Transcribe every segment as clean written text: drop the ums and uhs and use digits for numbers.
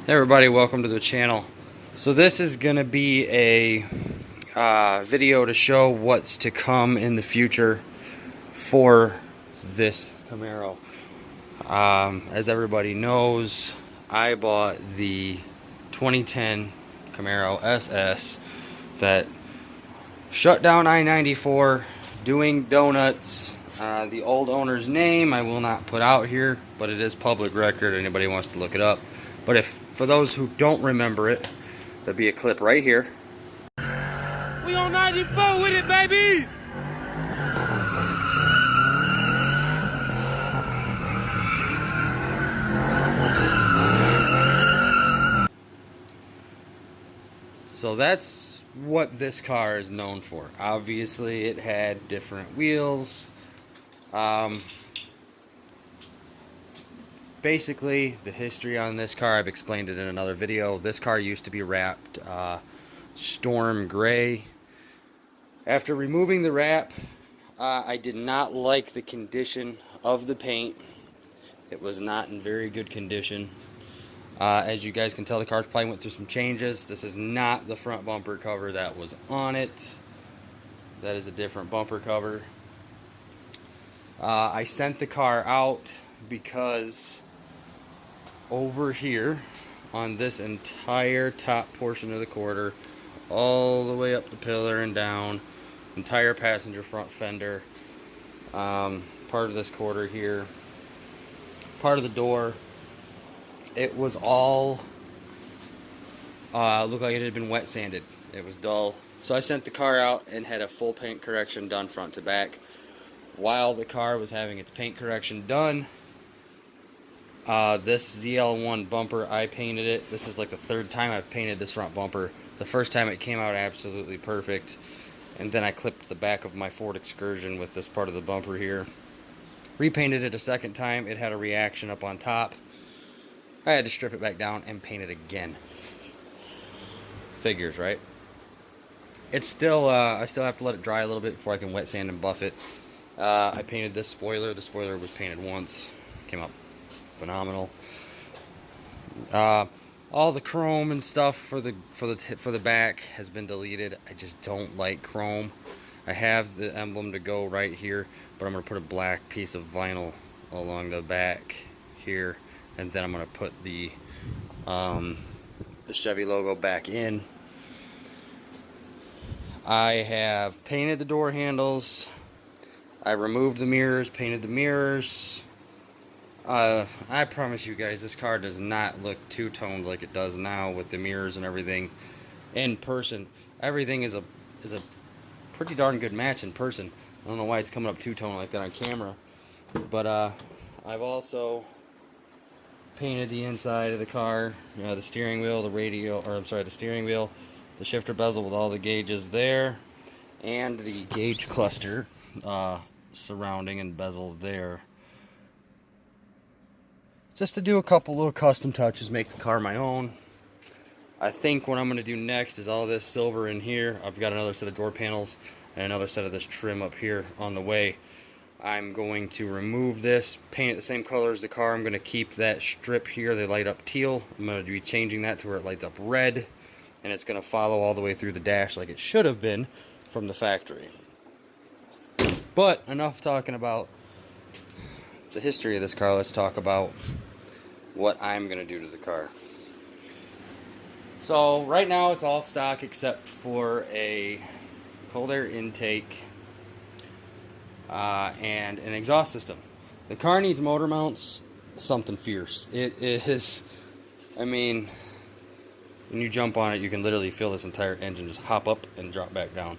Hey everybody, welcome to the channel. So this is going to be a video to show what's to come in the future for this Camaro. As everybody knows, I bought the 2010 Camaro SS that shut down I-94 doing donuts. The old owner's name I will not put out here, but it is public record. Anybody wants to look it up. But for those who don't remember it, there'll be a clip right here. We on 94 with it, baby! So that's what this car is known for. Obviously, it had different wheels. Basically, the history on this car, I've explained it in another video. This car used to be wrapped storm gray. After removing the wrap, I did not like the condition of the paint. It was not in very good condition. As you guys can tell, the car's probably went through some changes. This is not the front bumper cover that was on it. That is a different bumper cover. I sent the car out because over here on this entire top portion of the quarter, all the way up the pillar and down, entire passenger front fender, part of this quarter here, part of the door, it was all looked like it had been wet sanded. It was dull. So I sent the car out and had a full paint correction done front to back. While the car was having its paint correction done, this ZL1 bumper, I painted it. This is like the third time I've painted this front bumper. The first time it came out absolutely perfect, and then I clipped the back of my Ford Excursion with this part of the bumper here. Repainted it a second time. It had a reaction up on top. I had to strip it back down and paint it again. Figures, right? It's still, I still have to let it dry a little bit before I can wet sand and buff it. I painted this spoiler. The spoiler was painted once. Came out phenomenal. All the chrome and stuff for the back has been deleted. I just don't like chrome. I have the emblem to go right here, but I'm gonna put a black piece of vinyl along the back here, and then I'm gonna put the Chevy logo back in. I have painted the door handles. I removed the mirrors, painted the mirrors. I promise you guys, this car does not look two-toned like it does now with the mirrors and everything in person. Everything is a pretty darn good match in person. I don't know why it's coming up two-tone like that on camera. But I've also painted the inside of the car, the steering wheel, the steering wheel, the shifter bezel with all the gauges there, and the gauge cluster surrounding and bezel there. Just to do a couple little custom touches, make the car my own. I think what I'm going to do next is all this silver in here. I've got another set of door panels and another set of this trim up here on the way. I'm going to remove this, paint it the same color as the car. I'm going to keep that strip here, they light up teal. I'm going to be changing that to where it lights up red, and it's going to follow all the way through the dash like it should have been from the factory. But enough talking about the history of this car. Let's talk about what I'm going to do to the car. So right now it's all stock except for a cold air intake and an exhaust system. The car needs motor mounts, something fierce. It is, I mean, when you jump on it, you can literally feel this entire engine just hop up and drop back down.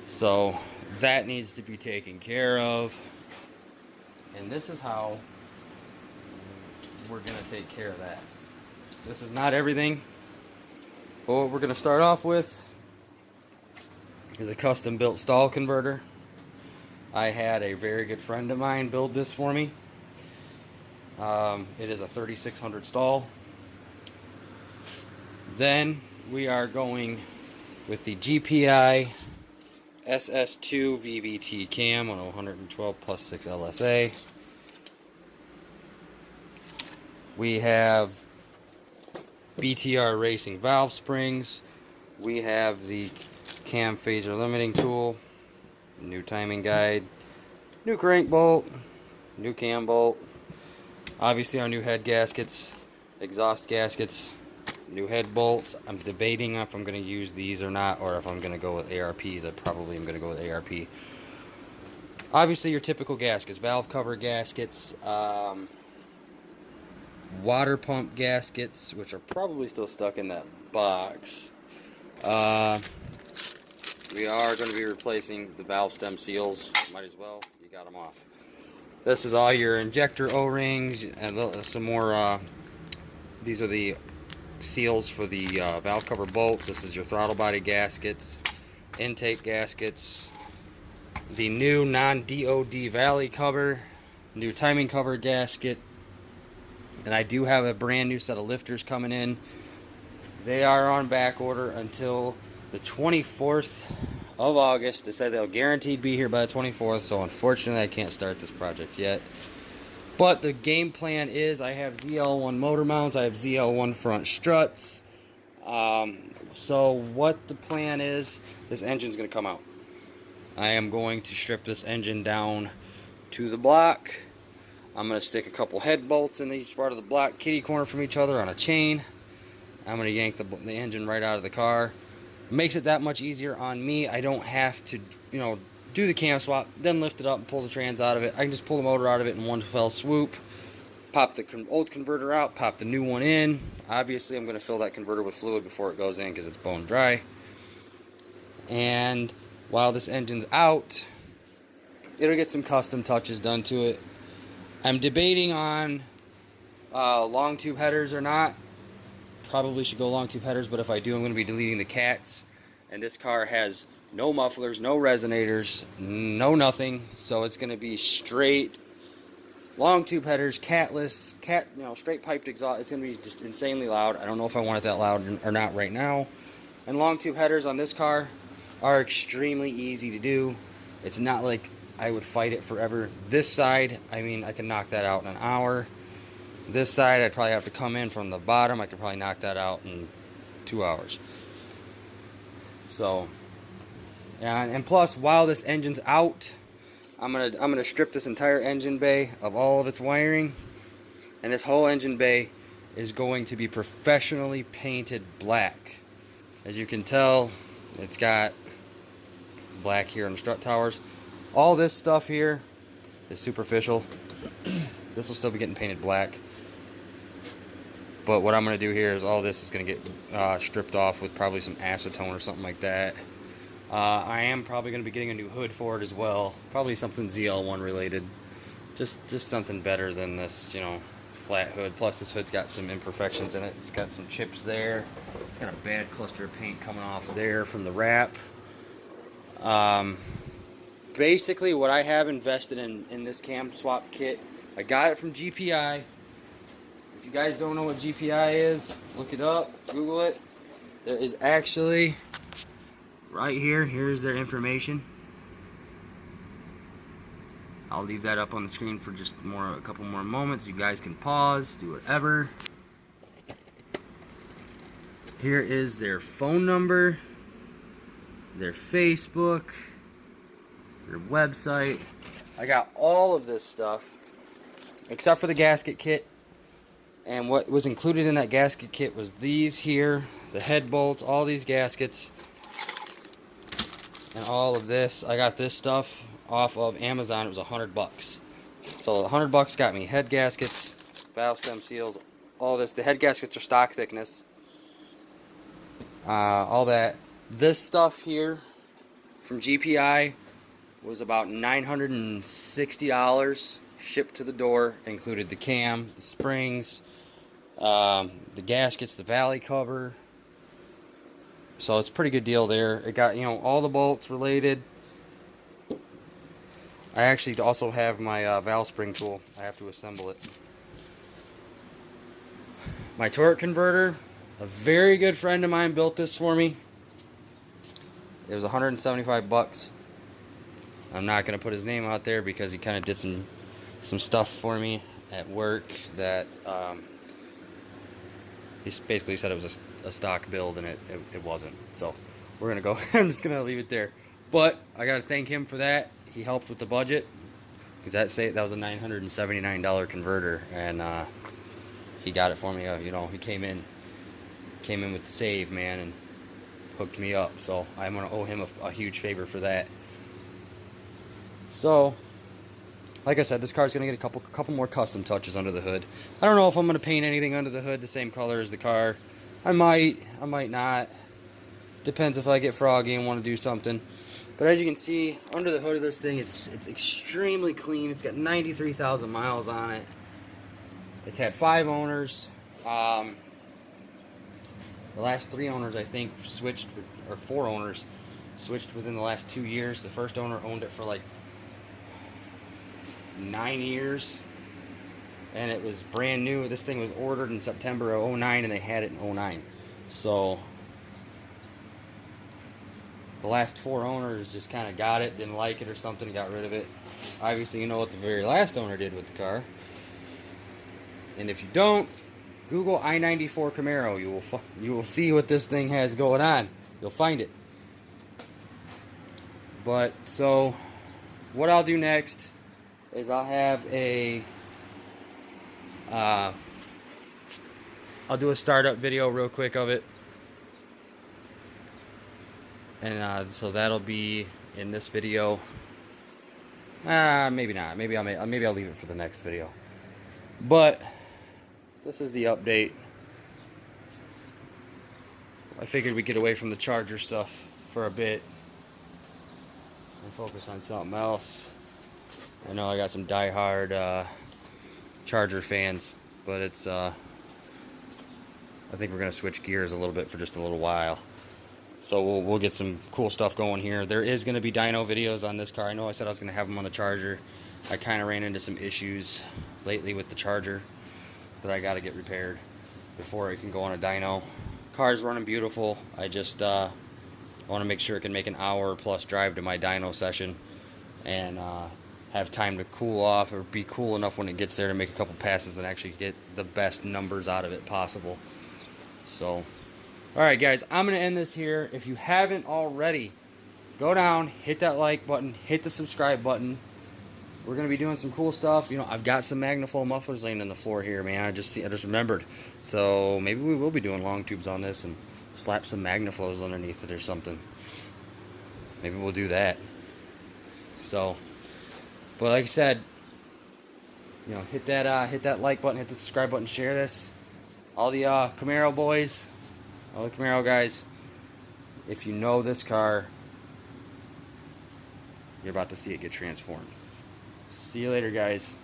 So that needs to be taken care of. And this is how we're going to take care of that. This is not everything, but what we're going to start off with is a custom built stall converter. I had a very good friend of mine build this for me. It is a 3600 stall. Then we are going with the GPI SS2 VVT cam on 112 plus 6 LSA. We have BTR Racing valve springs. We have the cam phaser limiting tool, new timing guide, new crank bolt, new cam bolt, obviously our new head gaskets, exhaust gaskets, new head bolts. I'm debating if I'm going to use these or not, or if I'm going to go with ARPs. I probably am going to go with ARP. Obviously your typical gaskets, valve cover gaskets, water pump gaskets, which are probably still stuck in that box. We are going to be replacing the valve stem seals. Might as well, you got them off. This is all your injector O-rings and some more. These are the seals for the valve cover bolts. This is your throttle body gaskets, intake gaskets, the new non-DOD valley cover, new timing cover gasket, and I do have a brand new set of lifters coming in. They are on back order until the 24th of August. They said they'll guaranteed be here by the 24th, so unfortunately I can't start this project yet. But the game plan is I have ZL1 motor mounts, I have ZL1 front struts. So what the plan is, this engine's going to come out. I am going to strip this engine down to the block. I'm going to stick a couple head bolts in each part of the block, kitty corner from each other on a chain. I'm going to yank the engine right out of the car. Makes it that much easier on me. I don't have to, do the cam swap, then lift it up and pull the trans out of it. I can just pull the motor out of it in one fell swoop. Pop the old converter out, pop the new one in. Obviously, I'm going to fill that converter with fluid before it goes in because it's bone dry. And while this engine's out, it'll get some custom touches done to it. I'm debating on long tube headers or not. Probably should go long tube headers, but if I do, I'm going to be deleting the cats. And this car has no mufflers, no resonators, no nothing. So it's going to be straight long tube headers, catless, straight piped exhaust. It's going to be just insanely loud. I don't know if I want it that loud or not right now. And long tube headers on this car are extremely easy to do. It's not like I would fight it forever. This side, I mean, I can knock that out in an hour. This side, I'd probably have to come in from the bottom. I could probably knock that out in 2 hours. So, and plus, while this engine's out, I'm gonna strip this entire engine bay of all of its wiring, and this whole engine bay is going to be professionally painted black. As you can tell, it's got black here on the strut towers. All this stuff here is superficial. This will still be getting painted black. But what I'm going to do here is all this is going to get stripped off with probably some acetone or something like that. I am probably going to be getting a new hood for it as well. Probably something ZL1 related. Just something better than this, flat hood. Plus this hood's got some imperfections in it. It's got some chips there. It's got a bad cluster of paint coming off there from the wrap. Basically what I have invested in this cam swap kit, I got it from GPI. If you guys don't know what GPI is, look it up, Google it. There is actually, right here, here's their information. I'll leave that up on the screen for just a couple more moments. You guys can pause, do whatever. Here is their phone number, their Facebook, their website. I got all of this stuff except for the gasket kit. And what was included in that gasket kit was these here, the head bolts, all these gaskets, and all of this. I got this stuff off of Amazon. It was $100. So $100 got me head gaskets, valve stem seals, all this. The head gaskets are stock thickness. All that. This stuff here from GPI was about $960 shipped to the door. Included the cam, the springs, the gaskets, the valley cover. So it's a pretty good deal there. It got, all the bolts related. I actually also have my valve spring tool. I have to assemble it. My torque converter, a very good friend of mine built this for me. It was $175. I'm not going to put his name out there because he kind of did some stuff for me at work that He basically said it was a stock build, and it wasn't. So we're gonna go. I'm just gonna leave it there. But I gotta thank him for that. He helped with the budget, because that was a $979 converter, and he got it for me. You know, he came in with the save, man, and hooked me up. So I'm gonna owe him a huge favor for that. So, like I said, this car's gonna get a couple more custom touches under the hood. I don't know if I'm gonna paint anything under the hood the same color as the car. I might not. Depends if I get froggy and want to do something. But as you can see, under the hood of this thing, it's extremely clean. It's got 93,000 miles on it. It's had 5 owners. The last 3 owners, I think, switched, or 4 owners switched within the last 2 years. The first owner owned it for like 9 years, and it was brand new. This thing was ordered in September of 09, and they had it in 09. So the last 4 owners just kind of got it, didn't like it or something, got rid of it. Obviously, you know what the very last owner did with the car. And if you don't, Google I-94 Camaro. You will see what this thing has going on. You'll find it. But so what I'll do next is I'll have I'll do a startup video real quick of it, and so that'll be in this video. Maybe not. Maybe I'll leave it for the next video. But this is the update. I figured we'd get away from the Charger stuff for a bit and focus on something else. I know I got some diehard Charger fans, but it's I think we're gonna switch gears a little bit for just a little while. So we'll get some cool stuff going here. There is gonna be dyno videos on this car. I know I said I was gonna have them on the Charger. I kind of ran into some issues lately with the Charger that I got to get repaired before it can go on a dyno. Car's running beautiful. I just want to make sure it can make an hour plus drive to my dyno session, and have time to cool off, or be cool enough when it gets there to make a couple passes and actually get the best numbers out of it possible. So, alright guys, I'm going to end this here. If you haven't already, go down, hit that like button, hit the subscribe button. We're going to be doing some cool stuff. You know, I've got some Magnaflow mufflers laying on the floor here, man. I just remembered. So maybe we will be doing long tubes on this and slap some Magnaflows underneath it or something. Maybe we'll do that. So, but like I said, you know, hit that like button, hit the subscribe button, share this. All the Camaro boys, all the Camaro guys, if you know this car, you're about to see it get transformed. See you later, guys.